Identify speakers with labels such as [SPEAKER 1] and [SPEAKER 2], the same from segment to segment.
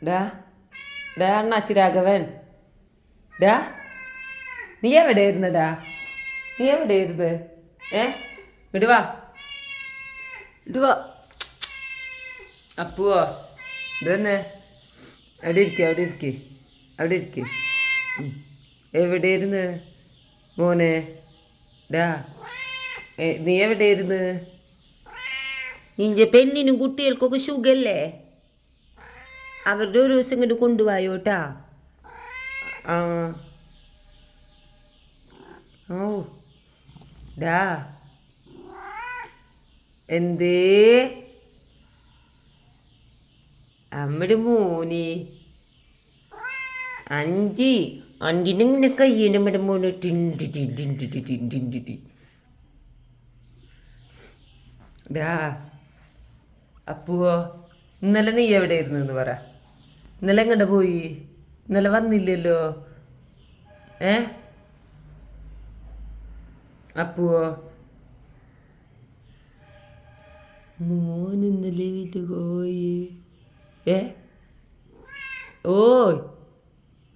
[SPEAKER 1] ഡാ ഡാ അണ്ണാച്ചി രാഘവൻ ഡാ നീ എവിടെയായിരുന്നടാ? നീ എവിടെയായിരുന്നു? ഇടുവാ ഇടുവാ അപ്പുവോ ഇതന്നെ അവിടെ ഇരിക്കുക അവിടെ ഇരിക്കുക അവിടെ ഇരിക്കുക. എവിടെയായിരുന്നു മോനെ? ഡാ നീ എവിടെയായിരുന്നു? നിന്റെ പെണ്ണിനും കുട്ടികൾക്കൊക്കെ സുഖല്ലേ? അവരുടെ ഒരു ദിവസം ഇങ്ങോട്ട് കൊണ്ടുപോയോട്ടാ. ആ ഓ ഡാ എന്തേ അമ്മയുടെ മോനി അഞ്ചിനിങ്ങനെ കയ്യൻ്റെ അമ്മയുടെ മോനെ ടിൻറ്റി. ഡാ അപ്പുവോ ഇന്നലെ നീ എവിടെയായിരുന്നു എന്ന് പറ. ഇന്നലെ എങ്ങോട്ട് പോയി? ഇന്നലെ വന്നില്ലല്ലോ. അപ്പുവോ മോൻ ഇന്നലെ വീട്ടിൽ പോയി. ഓയ്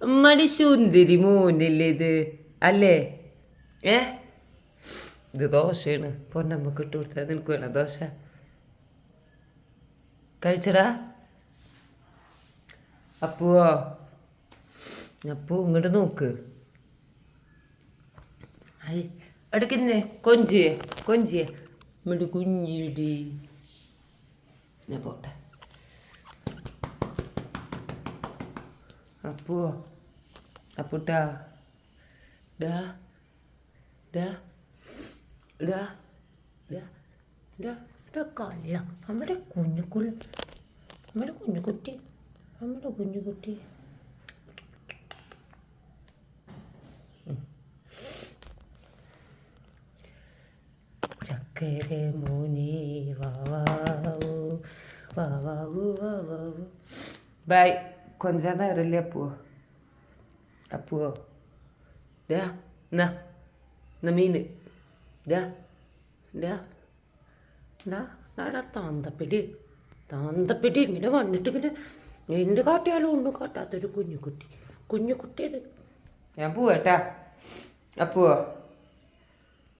[SPEAKER 1] അമ്മടി സുന്ദരി മോനല്ലേ ഇത് അല്ലേ? ഇത് ദോശയാണ്. പൊന്നമ്മക്ക് ഇട്ട് കൊടുത്താൽ നിനക്ക് വേണം ദോശ? കഴിച്ചടാ അപ്പുവോ? അപ്പു ഇങ്ങോട്ട് നോക്ക്. എടുക്കുന്നേ കൊഞ്ചിയെ നമ്മുടെ കുഞ്ഞിടി. ഞാൻ പോട്ടെ. അപ്പുവോ അപ്പുട്ടാ ഡാ ഡാ ഡാ ഡാ ഡാ ഡാ കള്ള നമ്മുടെ കുഞ്ഞുകുട്ടി ചക്കര മോനെ വാവാവൂ വാവാവൂ വാവാവൂ. ബൈ. കൊഞ്ചാൻ നേരല്ലേ അപ്പുവോ ഡാ എന്നാ മീന് ഡാ ഡാ ഡാ ഡാ താന്തപ്പെട്ടി ഇങ്ങനെ വന്നിട്ട് ഇങ്ങനെ എന്ത് കാട്ടിയാലും ഒന്നും കാട്ടാത്തൊരു കുഞ്ഞുകുട്ടി അത്. ഞാൻ പോവാട്ടാ അപ്പുവോ.